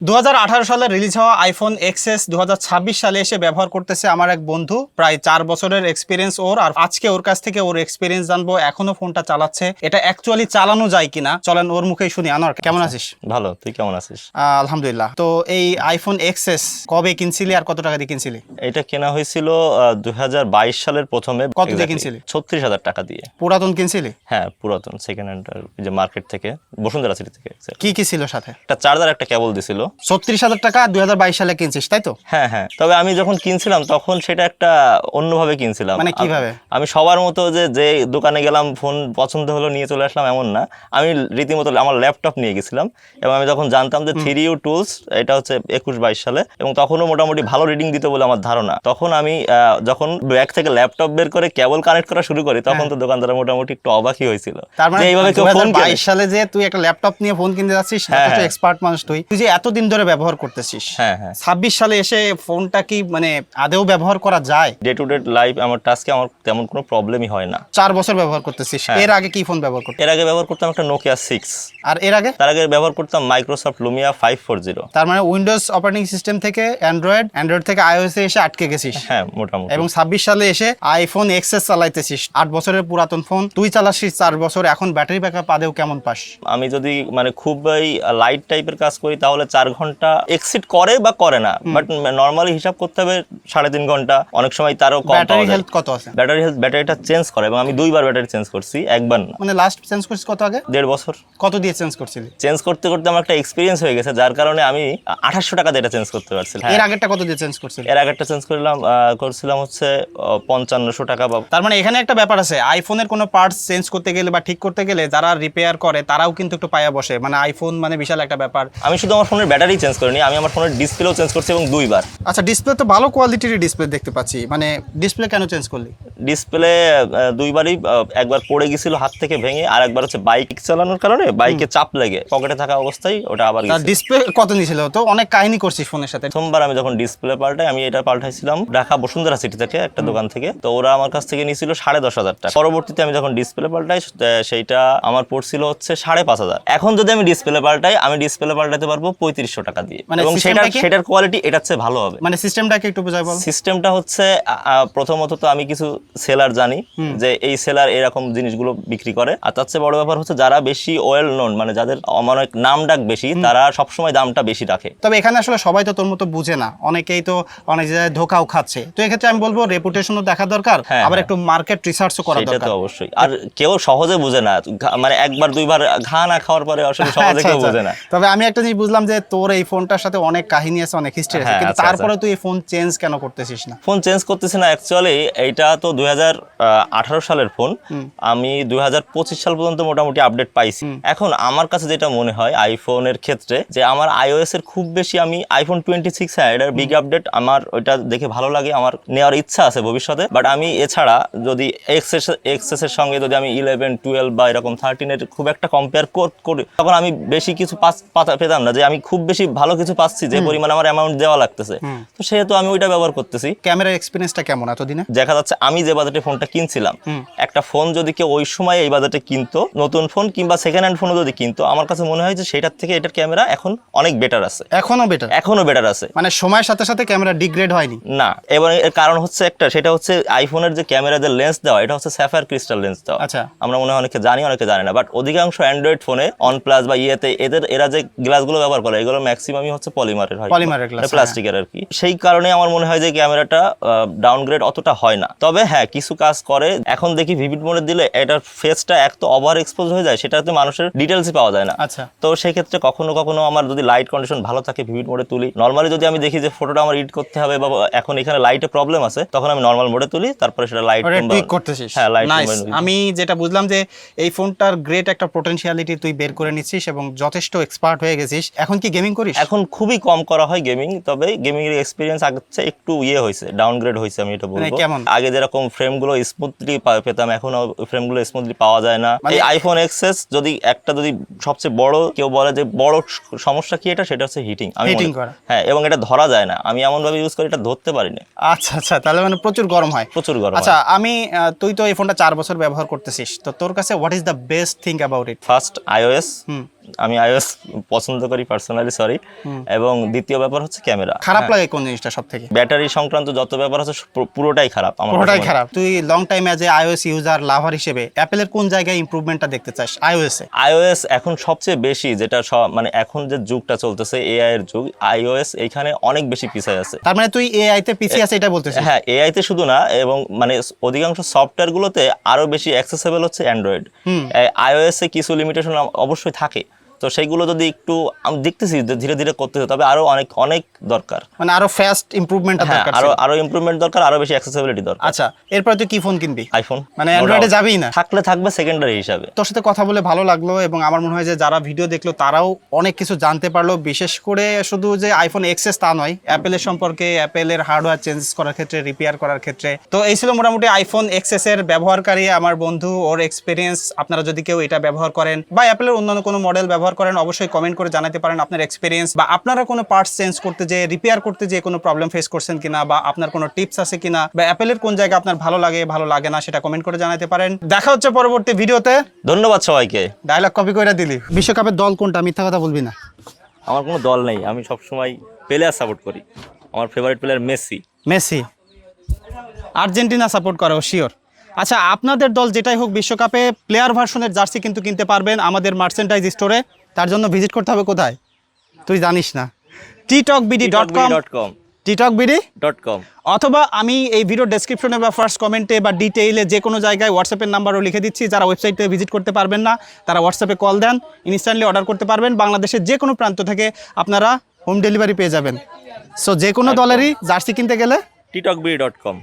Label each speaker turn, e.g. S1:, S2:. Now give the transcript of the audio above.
S1: 2018 সালে রিলিজ হওয়া iPhone XS 2026 সালে এসে ব্যবহার করতেছে আমার এক বন্ধু। প্রায় 4 বছরের এক্সপিরিয়েন্স ওর। আর আজকে ওর কাছ থেকে ওর এক্সপিরিয়েন্স জানবো, এখনো ফোনটা চালাচ্ছে, এটা অ্যাকচুয়ালি চালানো যায় কিনা। চলেন ওর মুখেই শুনি। আনোয়ার, কেমন আছিস?
S2: ভালো, তুই কেমন আছিস?
S1: আলহামদুলিল্লাহ। তো এই আইফোন এক্সএস কবে কিনছিলি আর কত টাকা দিয়ে কিনছিলি?
S2: এটা কেনা হয়েছিল 2022 সালের প্রথমে।
S1: কত দিয়ে কিনছিলি?
S2: 36,000 টাকা দিয়ে।
S1: পুরাতন কিনছিলি?
S2: হ্যাঁ, পুরাতন, সেকেন্ড হ্যান্ড, যে মার্কেট থেকে, বসুন্ধরা সিটি থেকে।
S1: কি কি ছিল সাথে?
S2: একটা চার্জার, একটা কেবল দিছিল।
S1: 36,000 টাকা 2022 সালে কিনছিস, তাই তো?
S2: হ্যাঁ হ্যাঁ, তবে আমি যখন কিনছিলাম তখন সেটা একটা অন্যভাবে কিনছিলাম।
S1: মানে কিভাবে?
S2: আমি সবার মতো যে দোকানে গেলাম, ফোন পছন্দ হলো নিয়ে চলে আসলাম এমন না। আমি রীতিমতো আমার ল্যাপটপ নিয়ে গেছিলাম এবং আমি তখন জানতাম যে 3U টুলস, এটা হচ্ছে 21-22 সালে, এবং তখনও মোটামুটি ভালো রিডিং দিতে বলে আমার ধারণা। তখন আমি যখন ব্যাগ থেকে ল্যাপটপ বের করে কেবল কানেক্ট করা শুরু করি, তখন তো দোকানদার মোটামুটি একটু অবাকই হয়েছিল।
S1: তার মানে
S2: এইভাবে কেউ ফোন
S1: 2022 সালে যে তুই একটা ল্যাপটপ নিয়ে ফোন কিনতে যাচ্ছিস, এত এক্সপার্ট মানুষ তুই যে এতদিন ধরে ব্যবহার করতেছিস।
S2: হ্যাঁ হ্যাঁ,
S1: 26 সালে এসে ফোনটা কি মানে আদেও ব্যবহার করা যায়?
S2: ডে টু ডে লাইফ আমার টাস্কে আমার তেমন কোনো প্রবলেমই হয় না।
S1: 4 বছর ব্যবহার করতেছিস। এর আগে কি ফোন ব্যবহার করতেছিস?
S2: এর আগে ব্যবহার করতাম একটা নোকিয়া 6।
S1: আর এর আগে?
S2: তার আগে ব্যবহার করতাম মাইক্রোসফট লুমিয়া 540।
S1: তার মানে উইন্ডোজ অপারেটিং সিস্টেম থেকে অ্যান্ড্রয়েড থেকে iOS এ এসে আটকে গেছিস।
S2: হ্যাঁ, মোটামুটি।
S1: এবং 26 সালে এসে আইফোন এক্সএস চালাইতেছিস। 8 বছরের পুরাতন ফোন তুই চালাচ্ছিস 4 বছর। এখন ব্যাটারি ব্যাকআপ আদেও কেমন পাস?
S2: আমি যদি মানে খুবই লাইট টাইপের কাজ করি তাহলে 4 ঘন্টা এক্সিড করে বা করে না, বাট নরমালি হিসাব করতে হবে 3.5 ঘন্টা, অনেক সময় তারও কম।
S1: ব্যাটারি হেলথ কত আছে?
S2: ব্যাটারিটা চেঞ্জ করে, এবং আমি 2বার ব্যাটারি চেঞ্জ করছি, একবার না।
S1: মানে লাস্ট চেঞ্জ করছিস কত আগে?
S2: 1.5 বছর।
S1: কত দিয়ে চেঞ্জ করছিলি?
S2: চেঞ্জ করতে করতে আমার একটা এক্সপিরিয়েন্স হয়ে গেছে, যার কারণে আমি 2800 টাকা দিয়ে এটা চেঞ্জ করতে পারছিলাম।
S1: এর আগেরটা কত দিয়ে চেঞ্জ করছিলি?
S2: এর আগেরটা চেঞ্জ করছিলাম হচ্ছে 5500 টাকা।
S1: তার মানে এখানে একটা ব্যাপার আছে, আইফোনের কোনো পার্টস চেঞ্জ করতে গেলে বা ঠিক করতে গেলে যারা রিপেয়ার করে তারাও কিন্তু একটু পায়া বসে। মানে আইফোন মানে বিশাল একটা ব্যাপার।
S2: আমি শুধু আমার ফোনের ব্যাটারি চেঞ্জ করিনি, আমি আমার ফোনের ডিসপ্লেও চেঞ্জ করছি, এবং 2বার।
S1: আচ্ছা, ডিসপ্লে তো ভালো কোয়ালিটির ডিসপ্লে দেখতে পাচ্ছি, মানে ডিসপ্লে কেন চেঞ্জ করলি?
S2: ডিসপ্লে 2বারই, একবার পড়ে গেছিল হাত থেকে ভেঙে, আর একবার হচ্ছে বাইক চালানোর কারণে বাইকে চাপ লেগে পকেটে থাকা অবস্থায় ওটা আবার গেছে।
S1: ডিসপ্লে কত নিয়েছিল? তো অনেক কাহিনী করছিস ফোনের সাথে।
S2: সোমবার আমি যখন ডিসপ্লে পাল্টাই, আমি এটা পাল্টাইছিলাম ঢাকা বসুন্ধরা সিটি থেকে একটা দোকান থেকে। তো ওরা আমার কাছ থেকে নিয়েছিল 10,500 টাকা। পরবর্তীতে আমি যখন ডিসপ্লে পাল্টাই সেইটা আমার পড়ছিল হচ্ছে 5,500। এখন যদি আমি ডিসপ্লে পাল্টাই, আমি ডিসপ্লে পাল্টাতে পারবো 3500 টাকা দিয়ে, এবং সেটার কোয়ালিটি এটার চেয়ে ভালো হবে।
S1: মানে সিস্টেমটাকে একটু বোঝাই বল।
S2: সিস্টেমটা হচ্ছে প্রথমত তো আমি কিছু সেলার জানি যে এই সেলার এরকম জিনিসগুলো বিক্রি করে, আর তার চেয়ে বড় ব্যাপার হচ্ছে যারা বেশি ওয়েল নোন, মানে যাদের অনেক নাম ডাক বেশি, তারা সবসময় দামটা বেশি রাখে।
S1: তবে এখানে আসলে সবাই তো তোর মতো বুঝে না, অনেকেই তো অনেক জায়গায় ধোকাও খাচ্ছে। তো এক্ষেত্রে আমি বলবো রেপুটেশনও দেখা দরকার, আবার একটু মার্কেট রিসার্চও করা দরকার।
S2: সেটা তো অবশ্যই। আর কেউ সহজে বুঝে না, মানে একবার 2বার ঘা না খাওয়ার পরে আসলে সহজে কেউ বুঝে না।
S1: তবে আমি একটা জিনিস বুঝলাম যে তোর এই ফোনটার সাথে অনেক কাহিনী আছে, অনেক হিস্ট্রি আছে, কিন্তু তারপরে তুই এই ফোন চেঞ্জ কেন করতেছিস না?
S2: ফোন চেঞ্জ করতেছি না অ্যাকচুয়ালি, এইটা তো 2018 সালের ফোন। আমি 2025 সাল পর্যন্ত মোটামুটি আপডেট পাইছি। এখন আমার কাছে যেটা মনে হয় আইফোনের ক্ষেত্রে, যে আমার iOS এর খুব বেশি, আমি আইফোন 26 এটার বিগ আপডেট আমার ওইটা দেখে ভালো লাগে, আমার নেওয়ার ইচ্ছা আছে ভবিষ্যতে। বাট আমি এছাড়া যদি এক্সএস এর সঙ্গে যদি আমি 11, 12 বা এরকম 13 এর খুব একটা কম্পেয়ার করি, তখন আমি বেশি কিছু পেতাম না, যে আমি খুব বেশি ভালো কিছু পাচ্ছি যে পরিমাণ আমার অ্যামাউন্ট দেওয়া লাগতেছে। তো সেহেতু আমি ওইটা ব্যবহার করতেছি।
S1: ক্যামেরার এক্সপেরিয়েন্সটা কেমন এতদিনে?
S2: দেখা যাচ্ছে আমি যে বাজেটে ফোনটা কিনছিলাম, একটা ফোন যদি কেউ ওই সময় এই বাজেটে কিনতো, নতুন ফোন কিংবা সেকেন্ড হ্যান্ড ফোনও যদি কিনতো, আমার কাছে মনে হয় যে সেটার থেকে এটার ক্যামেরা এখন অনেক বেটার আছে। এখনো বেটার আছে।
S1: মানে সময়ের সাথে সাথে ক্যামেরা ডিগ্রেড হয়নি
S2: না। এবং এর কারণ হচ্ছে একটা, সেটা হচ্ছে আইফোনের যে ক্যামেরা যে লেন্স দেওয়া, এটা হচ্ছে স্যাফায়ার ক্রিস্টাল লেন্স দেওয়া।
S1: আচ্ছা,
S2: আমরা মনে হয় অনেকে জানি, অনেকে জানে না, বাট অধিকাংশ অ্যান্ড্রয়েড ফোনে OnePlus বা এরা যে গ্লাসগুলো ব্যবহার করে, এগুলো ম্যাক্সিমামই হচ্ছে পলিমারের হয়, প্লাস্টিকের আর কি। সেই কারণে আমার মনে হয় যে ক্যামেরাটা ডাউনগ্রেড অতটা হয় না। তবে হ্যাঁ, কিছু কাজ করে। এখন দেখি ভিভিড মোডে দিলে এটার ফেসটা এক তো ওভার এক্সপোজ হয়ে যায়, সেটাতে মানুষের ডিটেলসই পাওয়া যায় না।
S1: আচ্ছা,
S2: তো সেই ক্ষেত্রে কখনো কখনো আমার যদি লাইট কন্ডিশন ভালো থাকে, ভিভিড মোডে তুলি। নরমালি যদি আমি দেখি যে ফটোটা আমার এডিট করতে হবে বা এখন এখানে লাইটে প্রবলেম আছে, তখন আমি নরমাল মোডে তুলি, তারপরে সেটা লাইট
S1: করতেছিস।
S2: হ্যাঁ, লাইট।
S1: আমি যেটা বুঝলাম যে এই ফোনটার গ্রেট একটা পটেনশিয়ালিটি তুই বের করে নিচ্ছিস এবং যথেষ্ট এক্সপার্ট হয়ে গেছিস। এখন কি গেমিং করিস?
S2: এখন খুবই কম করা হয় গেমিং, তবে গেমিং এর এক্সপেরিয়েন্স আগের একটু হয়েছে, ডাউনগ্রেড হয়েছে, আমি এটা বলবো। আগে যেরকম ফ্রেমগুলো স্মুথলি পেতাম, এখন ফ্রেমগুলো স্মুথলি পাওয়া যায় না। এই আইফোন এক্সএস যদি সবচেয়ে বড় কেউ বলে যে বড় সমস্যা কি, সেটা হচ্ছে হিটিং। হ্যাঁ, এবং এটা ধরা যায় না, আমি এমন ভাবে ইউজ করি এটা ধরতে পারি না।
S1: আচ্ছা আচ্ছা, তাহলে মানে প্রচুর গরম হয়। আচ্ছা, তুই তো এই ফোনটা 4 বছর ব্যবহার করতেছিস, তো তোর কাছে what is the best thing about it?
S2: First iOS, আমি iOS পছন্দ করি পার্সোনালি, সরি। এবং দ্বিতীয় ব্যাপার হচ্ছে ক্যামেরা।
S1: খারাপ লাগে কোন জিনিসটা সব থেকে?
S2: ব্যাটারি সংক্রান্ত যত ব্যাপার আছে পুরোটাই খারাপ আমার
S1: পুরোটাই
S2: কাছে।
S1: খারাপ। তুই long time as a iOS user lover হিসেবে অ্যাপেলের কোন জায়গায় ইমপ্রুভমেন্টটা দেখতে চাস iOS এ?
S2: iOS এখন সবচেয়ে বেশি যেটা মানে এখন যে যুগটা চলতেছে এআই এর যুগ, iOS এইখানে অনেক বেশি পিছায় আছে।
S1: তার মানে তুই এআই তে পিছিয়ে আছে এটা বলতেছিস?
S2: হ্যাঁ, এআই তে শুধু না, এবং মানে অধিকাংশ সফটওয়্যার গুলোতে আরো বেশি অ্যাক্সেসেবল হচ্ছে অ্যান্ড্রয়েড। iOS এ কিছু লিমিটেশন অবশ্যই থাকে, তো সেইগুলো যদি একটু আমি দেখতেছি যে ধীরে ধীরে করতে হবে, তবে আরো অনেক অনেক দরকার,
S1: মানে আরো ফাস্ট ইমপ্রুভমেন্ট
S2: হ্যাঁ,
S1: দরকার
S2: আরো
S1: ছিল।
S2: আরো ইমপ্রুভমেন্ট দরকার, আরো বেশি অ্যাক্সেসিবিলিটি দরকার।
S1: আচ্ছা, এরপর তুই কি ফোন কিনবি?
S2: আইফোন,
S1: মানে অ্যান্ড্রয়েডে যাবেই না?
S2: থাকলে থাকবে সেকেন্ডারি হিসাবে।
S1: তোর সাথে কথা বলে ভালো লাগলো, এবং আমার মনে হয় যে যারা ভিডিও দেখলো তারাও অনেক কিছু জানতে পারলো, বিশেষ করে শুধু যে আইফোন এক্সএস তা নয়, অ্যাপেলের সম্পর্কে, অ্যাপেলের হার্ডওয়্যার চেঞ্জ করার ক্ষেত্রে, রিপেয়ার করার ক্ষেত্রে। তো এই ছিল মোটামুটি আইফোন এক্সএস এর ব্যবহারকারী আমার বন্ধু, ওর এক্সপিরিয়েন্স। আপনারা যদি কেউ এটা ব্যবহার করেন বা অ্যাপেলের অন্যান্য কোনো মডেল ব্যবহার করেন, অবশ্যই কমেন্ট করে জানাতে পারেন আপনার এক্সপিরিয়েন্স, বা আপনারা কোনো পার্টস চেঞ্জ করতে যে, রিপেয়ার করতে যে কোনো প্রবলেম ফেস করছেন কিনা, বা আপনার কোনো টিপস আছে কিনা, বা অ্যাপেলের কোন জায়গা আপনার ভালো লাগে না সেটা কমেন্ট করে জানাতে পারেন। দেখা হচ্ছে পরবর্তী ভিডিওতে।
S2: ধন্যবাদ সবাইকে।
S1: ডায়লগ কপি করে দিলি। বিশ্বকাপের দল কোনটা? মিথ্যা কথা বলবি না।
S2: আমার কোনো দল নেই, আমি সবসময় প্লেয়ার সাপোর্ট করি। আমার favourite player Messi.
S1: Messi. Argentina support করো শিওর। আচ্ছা, আপনাদের দল যেটাই হোক, বিশ্বকাপে প্লেয়ার ভার্সনের জার্সি কিন্তু কিনতে পারবেন আমাদের মার্চেন্টাইজ স্টোরে। তার জন্য ভিজিট করতে হবে কোথায় তুই জানিস না? ttalkbd.com, ttalkbd.com, অথবা আমি এই ভিডিও ডেসক্রিপশনে বা ফার্স্ট কমেন্টে বা ডিটেইলে যে কোনো জায়গায় হোয়াটসঅ্যাপের নাম্বারও লিখে দিচ্ছি। যারা ওয়েবসাইটে ভিজিট করতে পারবেন না, তারা হোয়াটসঅ্যাপে কল দেন, ইনস্ট্যান্টলি অর্ডার করতে পারবেন। বাংলাদেশের যে কোনো প্রান্ত থেকে আপনারা হোম ডেলিভারি পেয়ে যাবেন। সো যে কোনো দলেরই জার্সি কিনতে গেলে
S2: ttalkbd.com।